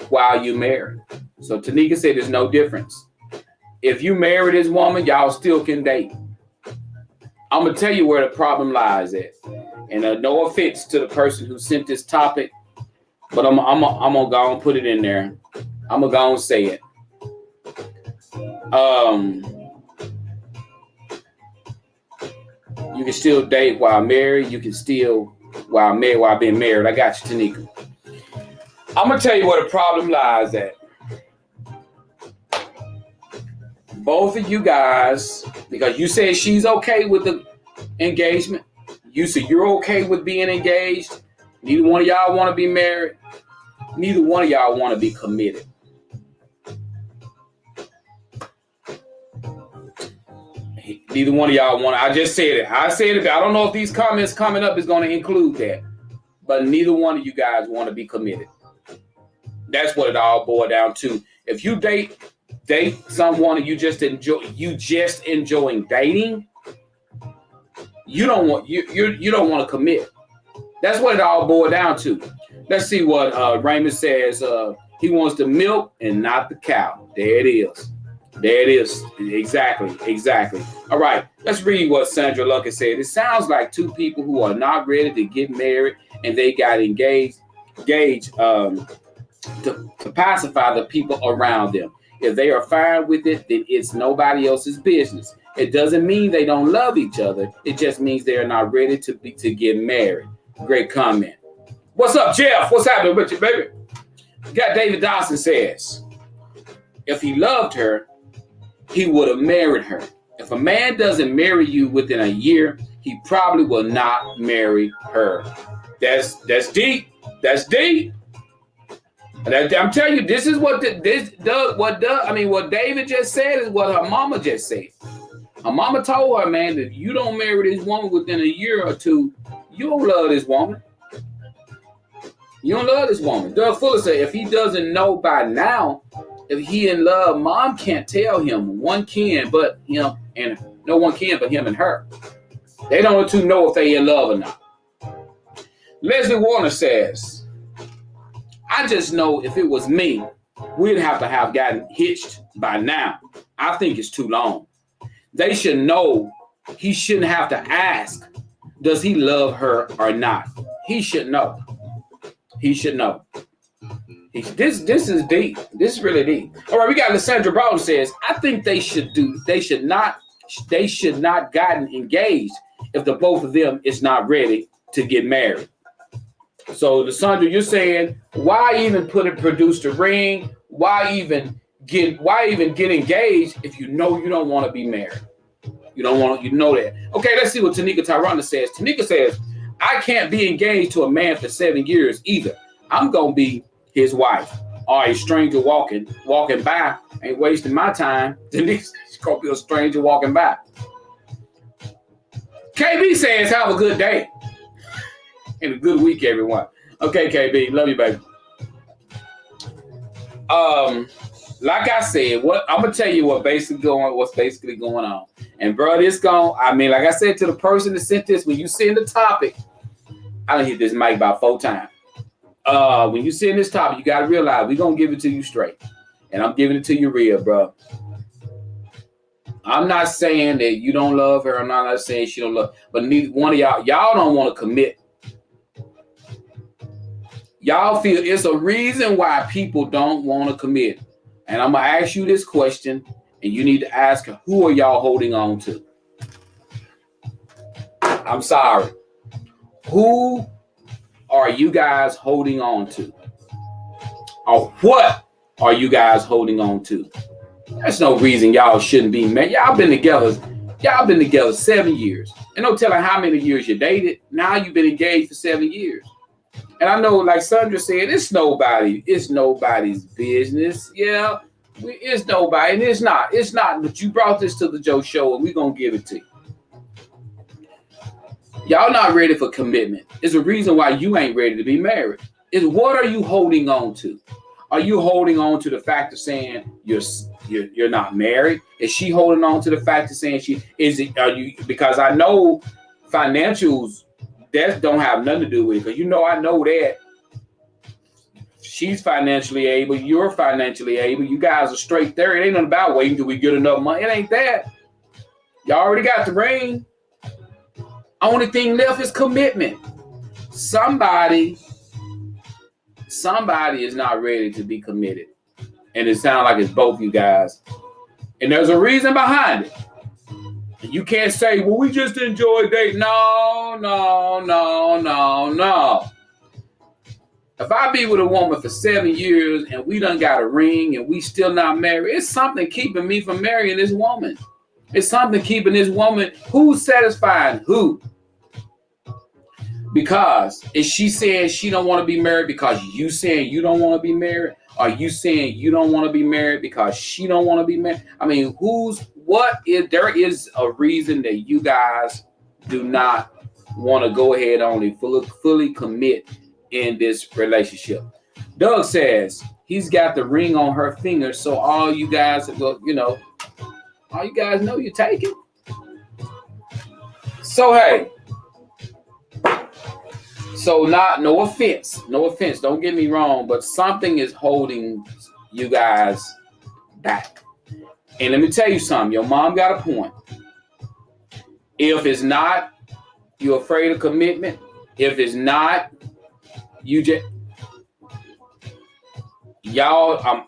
while you married. So Tanika said there's no difference. If you marry this woman, y'all still can date. I'm going to tell you where the problem lies at. And no offense to the person who sent this topic, but I'm going to go and put it in there. I'm going to go and say it. You can still date while married. You can still while being married. I got you, Tanika. I'm going to tell you where the problem lies at. Both of you guys, because you said she's okay with the engagement. You said you're okay with being engaged. Neither one of y'all want to be married. Neither one of y'all want to be committed. Neither one of y'all want to. I just said it. I said it. I don't know if these comments coming up is going to include that. But neither one of you guys want to be committed. That's what it all boils down to. If you date someone and you just enjoying dating, you don't want to commit. That's what it all boils down to. Let's see what Raymond says. He wants the milk and not the cow. There it is. There it is. Exactly. All right. Let's read what Sandra Luckett said. It sounds like two people who are not ready to get married and they got engaged to pacify the people around them. If they are fine with it, then it's nobody else's business. It doesn't mean they don't love each other. It just means they are not ready to get married. Great comment. What's up, Jeff? What's happening with you, baby? Got David Dawson says, if he loved her, he would have married her. If a man doesn't marry you within a year, he probably will not marry her. That's deep. That's deep. And I'm telling you, this is what what David just said is what her mama just said. Her mama told her, man, that if you don't marry this woman within a year or two, you don't love this woman. You don't love this woman. Doug Fuller said, if he doesn't know by now, if he in love, mom can't tell him. One can, but him and no one can, but him and her. They don't know if they in love or not. Leslie Warner says, I just know if it was me, we'd have to have gotten hitched by now. I think it's too long. They should know. He shouldn't have to ask, does he love her or not? He should know. He should know. This is deep. This is really deep. All right, we got Lysandra Broughton says, I think she they should not gotten engaged if the both of them is not ready to get married. So, Lysandra, you're saying, why even produce the ring? Why even get engaged if you know you don't want to be married? You know that. Okay, let's see what Tanika Tyronna says. Tanika says, I can't be engaged to a man for 7 years either. I'm gonna be his wife. Or a stranger walking by. Ain't wasting my time. Tanika's gonna be a stranger walking by. KB says, have a good day. And a good week, everyone. Okay, KB, love you, baby. Like I said, I'm gonna tell you what's basically going on. And bro, like I said to the person that sent this, when you send the topic, I done hit this mic about 4 times. When you send this topic, you gotta realize we're gonna give it to you straight. And I'm giving it to you real, bro. I'm not saying that you don't love her. I'm not saying she don't love, but neither one of y'all don't want to commit. Y'all feel it's a reason why people don't want to commit. And I'm going to ask you this question, and you need to ask, who are y'all holding on to? I'm sorry. Who are you guys holding on to? Or what are you guys holding on to? There's no reason y'all shouldn't be married. Y'all been together 7 years. And no telling how many years you dated. Now you've been engaged for 7 years. And I know, like Sandra said, it's nobody's business. Yeah, it's nobody. And it's not. But you brought this to the Joe Show, and we're going to give it to you. Y'all not ready for commitment. It's a reason why you ain't ready to be married. What are you holding on to? Are you holding on to the fact of saying you're not married? Is she holding on to the fact of saying because I know financials that don't have nothing to do with it. Because I know that she's financially able, you're financially able, you guys are straight there. It ain't nothing about waiting till we get enough money. It ain't that. Y'all already got the ring. Only thing left is commitment. Somebody is not ready to be committed. And it sounds like it's both you guys. And there's a reason behind it. You can't say, well, we just enjoy dating. No. If I be with a woman for 7 years and we done got a ring and we still not married, it's something keeping me from marrying this woman. It's something keeping this woman. Who's satisfying who? Because is she saying she don't want to be married because you saying you don't want to be married? Are you saying you don't want to be married because she don't want to be married? I mean, there is a reason that you guys do not want to go ahead and fully commit in this relationship. Doug says he's got the ring on her finger, so all you guys know you're taking. So hey. So no offense, don't get me wrong, but something is holding you guys back. And let me tell you something, your mom got a point. If it's not, you're afraid of commitment. If it's not, you just, y'all,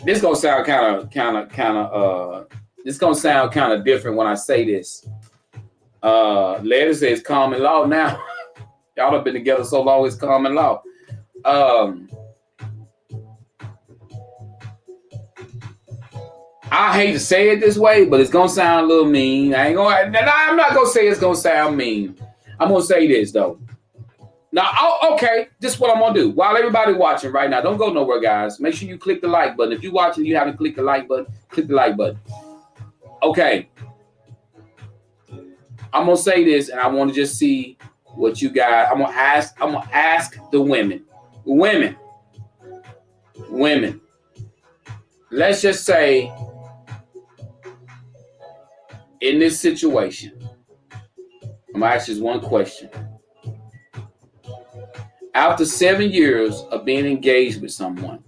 this gonna sound this gonna sound kind of different when I say this. Letter says common law now. Y'all have been together so long, it's common law. I hate to say it this way, but it's gonna sound a little mean. I'm not gonna say it's gonna sound mean. I'm gonna say this though. Now, okay, this is what I'm gonna do. While everybody watching right now, don't go nowhere, guys. Make sure you click the like button. If you're watching, you haven't clicked the like button, click the like button. Okay. I'm gonna say this, and I want to just see what you guys. I'm gonna ask the women. Women. Let's just say, in this situation, I'm gonna ask just one question. After 7 years of being engaged with someone,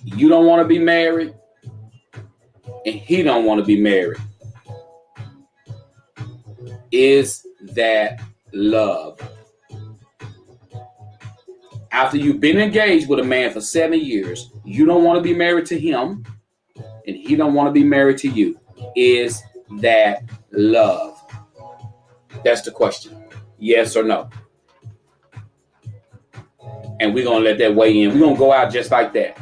you don't want to be married, and he don't want to be married. Is that love? After you've been engaged with a man for 7 years, You don't want to be married to him, and he don't want to be married to you. Is that love? That's the question. Yes or no? And we're going to let that weigh in. We're going to go out just like that.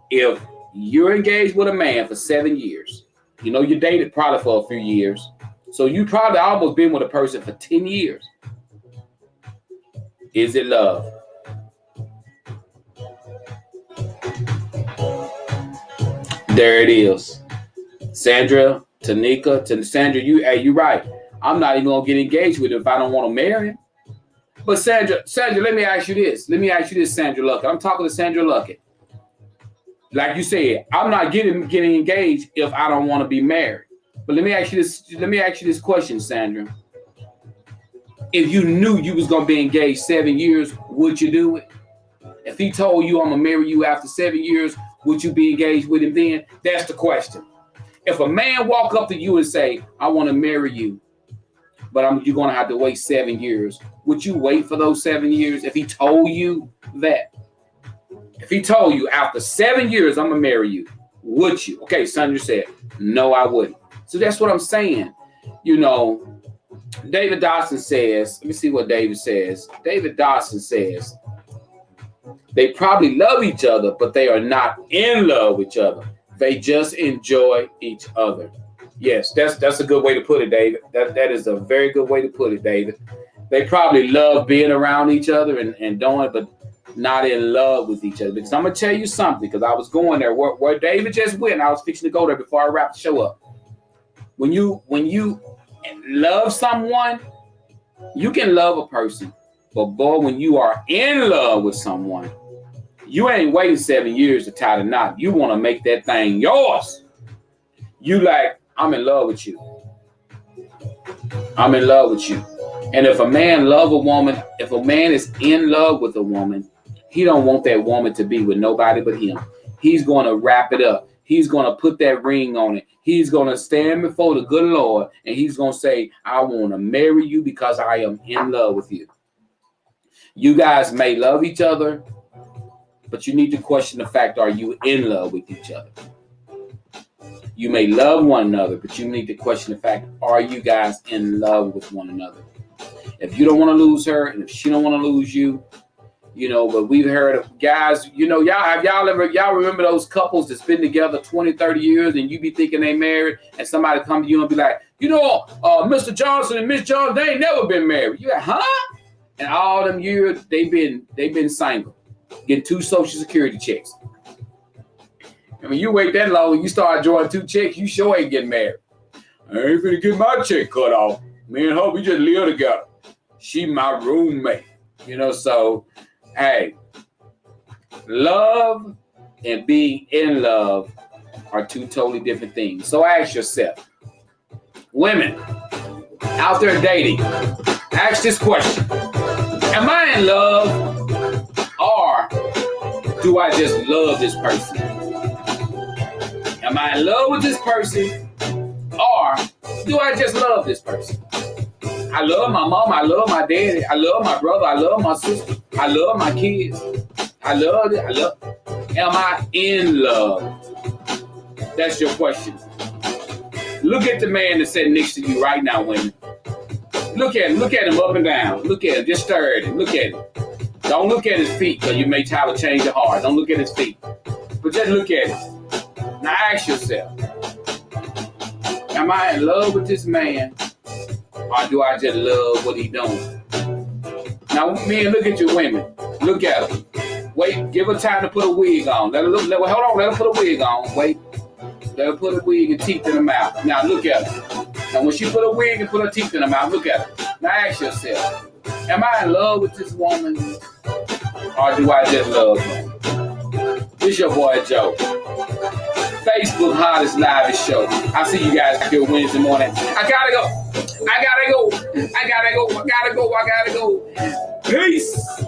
If you're engaged with a man for 7 years, you know you dated probably for a few years, so you probably almost been with a person for 10 years. Is it love? There it is. Sandra, Tanika, Sandra, you're right. I'm not even gonna get engaged with him if I don't want to marry him. But Sandra, let me ask you this. Sandra Luckett. I'm talking to Sandra Luckett. Like you said, I'm not getting engaged if I don't want to be married. But let me ask you this question, Sandra. If you knew you was gonna be engaged 7 years, would you do it? If he told you I'm gonna marry you after 7 years, would you be engaged with him then? That's the question. If a man walk up to you and say, I want to marry you, but you're gonna have to wait 7 years, would you wait for those 7 years? If he told you that, if he told you after 7 years I'm gonna marry you, would you? Okay, Sandra said, no, I wouldn't. So that's what I'm saying. You know, David Dawson says, let me see what David says. David Dawson says, they probably love each other, but they are not in love with each other. They just enjoy each other. Yes, that's a good way to put it, David. That is a very good way to put it, David. They probably love being around each other and doing it, but not in love with each other. Because I'm going to tell you something, because I was going there where David just went. I was fixing to go there before I wrap the show up. When you love someone, you can love a person. But boy, when you are in love with someone, you ain't waiting 7 years to tie the knot. You want to make that thing yours. You like, I'm in love with you. I'm in love with you. And if a man love a woman, if a man is in love with a woman, he don't want that woman to be with nobody but him. He's going to wrap it up. He's going to put that ring on it. He's going to stand before the good Lord, and he's going to say, I want to marry you because I am in love with you. You guys may love each other, but you need to question the fact, are you in love with each other? You may love one another, but you need to question the fact, are you guys in love with one another? If you don't want to lose her, and if she don't want to lose you, you know, but we've heard of guys, you know, y'all remember those couples that's been together 20, 30 years, and you be thinking they married, and somebody come to you and be like, you know, Mr. Johnson and Miss Johnson, they ain't never been married. You like, huh? And all them years, they've been single, getting 2 Social Security checks. I mean, you wait that long and you start drawing 2 checks, you sure ain't getting married. I ain't finna get my check cut off. Me and her, we just live together. She my roommate. You know, so, hey, love and being in love are 2 totally different things. So ask yourself, women out there dating, ask this question. Am I in love, or do I just love this person? Am I in love with this person, or do I just love this person? I love my mom, I love my daddy, I love my brother, I love my sister, I love my kids. Am I in love? That's your question. Look at the man that's sitting next to you right now, women. Look at him up and down. Look at him, just stare at him. Look at him. Don't look at his feet, because you may try to change your heart. Don't look at his feet. But just look at him. Now ask yourself, am I in love with this man, or do I just love what he doing? Now, men, look at your women. Look at them. Wait, give her time to put a wig on. Let her put a wig on. Wait. Let her put a wig and teeth in her mouth. Now look at her. Now when she put a wig and put her teeth in her mouth, look at her. Now ask yourself, am I in love with this woman, or do I just love her? This your boy Joe. Facebook Hottest Live Show. I'll see you guys here Wednesday morning. I gotta go. Peace.